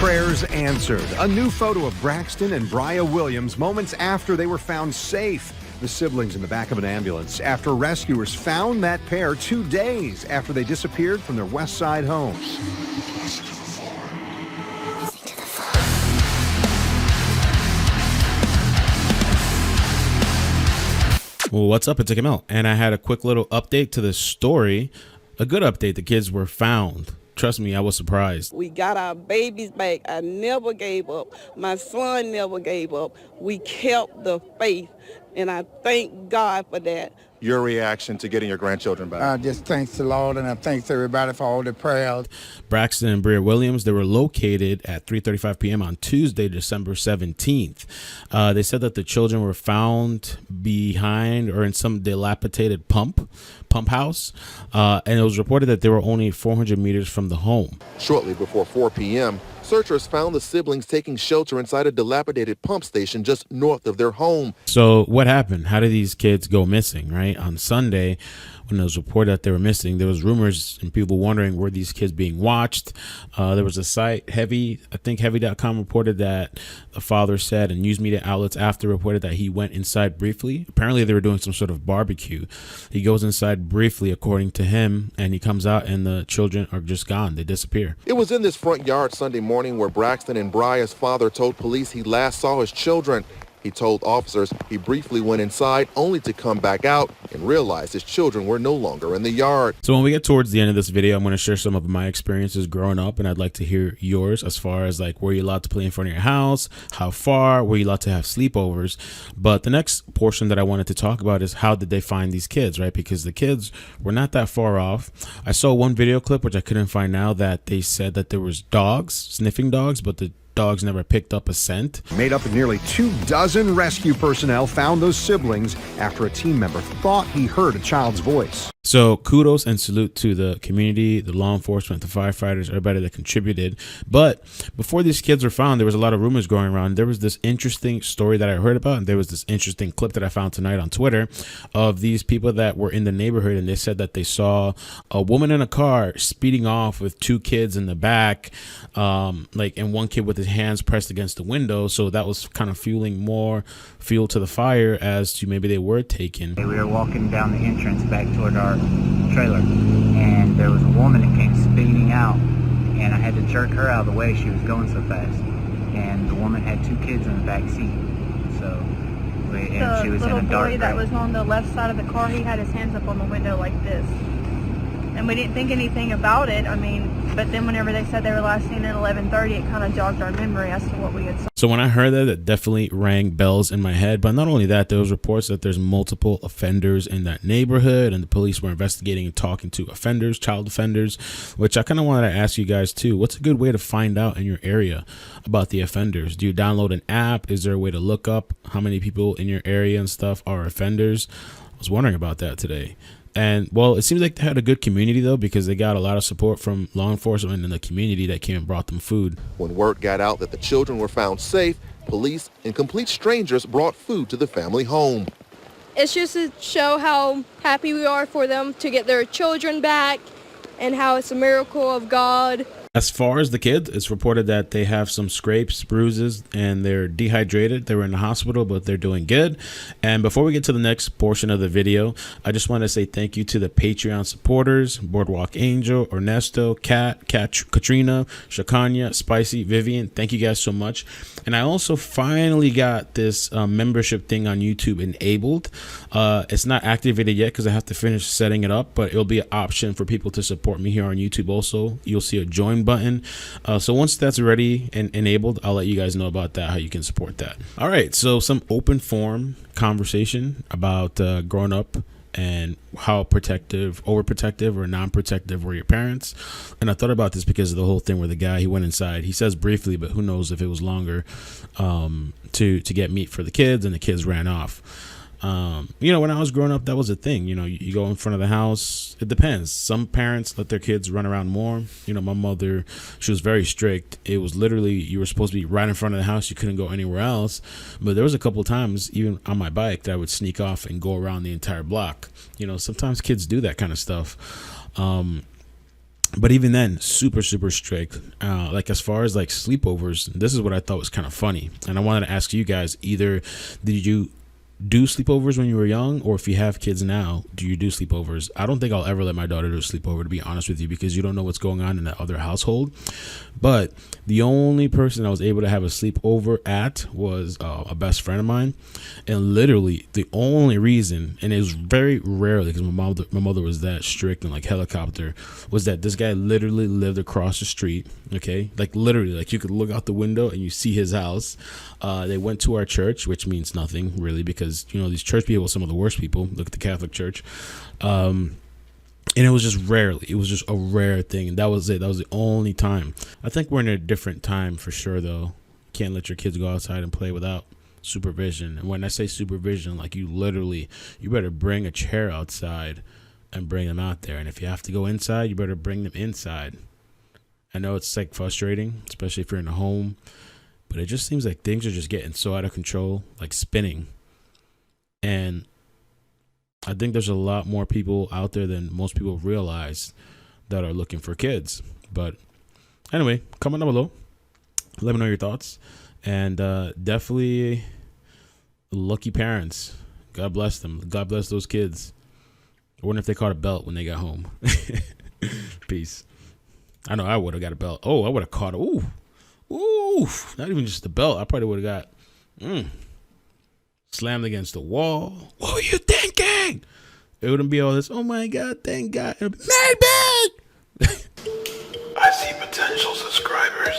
Prayers answered. A new photo of Braxton and Bri'ya Williams moments after they were found safe. The siblings in the back of an ambulance after rescuers found that pair 2 days after they disappeared from their West Side home. Well, what's up? It's iCkEdMeL, and I had a quick little update to the story. A good update. The kids were found. Trust me, I was surprised. We got our babies back. I never gave up. My son never gave up. We kept the faith, and I thank God for that. Your reaction to getting your grandchildren back? Just thanks the Lord, and I thanks everybody for all the prayers. Braxton and Bri'ya Williams, they were located at 3:35 p.m. on Tuesday, December 17th. They said that the children were found behind or in some dilapidated pump house, and it was reported that they were only 400 meters from the home. Shortly before 4 p.m., searchers found the siblings taking shelter inside a dilapidated pump station just north of their home. So what happened? How did these kids go missing, right? On Sunday, when it was reported that they were missing, there was rumors and people wondering, were these kids being watched? There was a site, Heavy.com reported that the father said, and news media outlets after reported that he went inside briefly. Apparently they were doing some sort of barbecue. He goes inside briefly, according to him, and he comes out and the children are just gone. They disappear. It was in this front yard Sunday morning where Braxton and Bri'ya's father told police he last saw his children. He told officers he briefly went inside only to come back out and realize his children were no longer in the yard. So when we get towards the end of this video, I'm going to share some of my experiences growing up, and I'd like to hear yours as far as like, were you allowed to play in front of your house? How far? Were you allowed to have sleepovers? But the next portion that I wanted to talk about is how did they find these kids, right? Because the kids were not that far off. I saw one video clip, which I couldn't find now, that they said that there was dogs, sniffing dogs, but the dogs never picked up a scent. Made up of nearly 24 rescue personnel found those siblings after a team member thought he heard a child's voice. So kudos and salute to the community, the law enforcement, the firefighters, everybody that contributed. But before these kids were found, there was a lot of rumors going around. There was this interesting story that I heard about, and there was this interesting clip that I found tonight on Twitter of these people that were in the neighborhood, and they said that they saw a woman in a car speeding off with 2 kids in the back, and one kid with his hands pressed against the window. So that was kind of fueling more fuel to the fire as to maybe they were taken. We were walking down the entrance back toward our trailer, and there was a woman that came speeding out, and I had to jerk her out of the way. She was going so fast, and the woman had 2 kids in the back seat. So she was in a dark gray. The little boy that was on the left side of the car, he had his hands up on the window like this. And we didn't think anything about it. I mean, but then whenever they said they were last seen at 11:30, it kind of jogged our memory as to what we had saw. So when I heard that, it definitely rang bells in my head. But not only that, there was reports that there's multiple offenders in that neighborhood, and the police were investigating and talking to offenders, child offenders, which I kind of wanted to ask you guys too. What's a good way to find out in your area about the offenders? Do you download an app? Is there a way to look up how many people in your area and stuff are offenders? I was wondering about that today. And, well, it seems like they had a good community, though, because they got a lot of support from law enforcement and the community that came and brought them food. When word got out that the children were found safe, police and complete strangers brought food to the family home. It's just to show how happy we are for them to get their children back and how it's a miracle of God. As far as the kids, it's reported that they have some scrapes, bruises, and they're dehydrated. They were in the hospital, but they're doing good. And before we get to the next portion of the video, I just want to say thank you to the Patreon supporters: Boardwalk Angel, Ernesto, Kat, Katrina, Shakanya, Spicy, Vivian. Thank you guys so much. And I also finally got this membership thing on YouTube enabled. It's not activated yet because I have to finish setting it up, but it'll be an option for people to support me here on YouTube also. You'll see a join button. So once that's ready and enabled, I'll let you guys know about that, how you can support that. All right, so some open forum conversation about growing up and how protective, overprotective, or non-protective were your parents. And I thought about this because of the whole thing where the guy, he went inside. He says briefly, but who knows if it was longer, to get meat for the kids, and the kids ran off. When I was growing up, that was a thing. You go in front of the house. It depends. Some parents let their kids run around more. My mother, she was very strict. It was literally, you were supposed to be right in front of the house. You couldn't go anywhere else. But there was a couple of times, even on my bike, that I would sneak off and go around the entire block. Sometimes kids do that kind of stuff. But even then, super strict. Like as far as like sleepovers, this is what I thought was kind of funny, and I wanted to ask you guys: either did you do sleepovers when you were young, or if you have kids now, do you do sleepovers? I don't think I'll ever let my daughter do a sleepover, to be honest with you, because you don't know what's going on in that other household. But the only person I was able to have a sleepover at was a best friend of mine, and literally the only reason, and it was very rarely because my mother was that strict and like helicopter, was that this guy literally lived across the street. Okay, like literally, like you could look out the window and you see his house. They went to our church, which means nothing really, because you know these church people are some of the worst people. Look at the Catholic Church. And it was just rarely. It was just a rare thing. And that was it. That was the only time. I think we're in a different time for sure, though. Can't let your kids go outside and play without supervision. And when I say supervision, like you better bring a chair outside and bring them out there. And if you have to go inside, you better bring them inside. I know it's like frustrating, especially if you're in a home, but it just seems like things are just getting so out of control, like spinning. And I think there's a lot more people out there than most people realize that are looking for kids. But anyway, comment down below. Let me know your thoughts. And definitely lucky parents. God bless them. God bless those kids. I wonder if they caught a belt when they got home. Peace. I know I would have got a belt. Oh, I would have caught it. Ooh. Not even just the belt. I probably would have got slammed against the wall. What were you thinking? It wouldn't be all this, oh my God, thank God. Maybe. I see potential subscribers.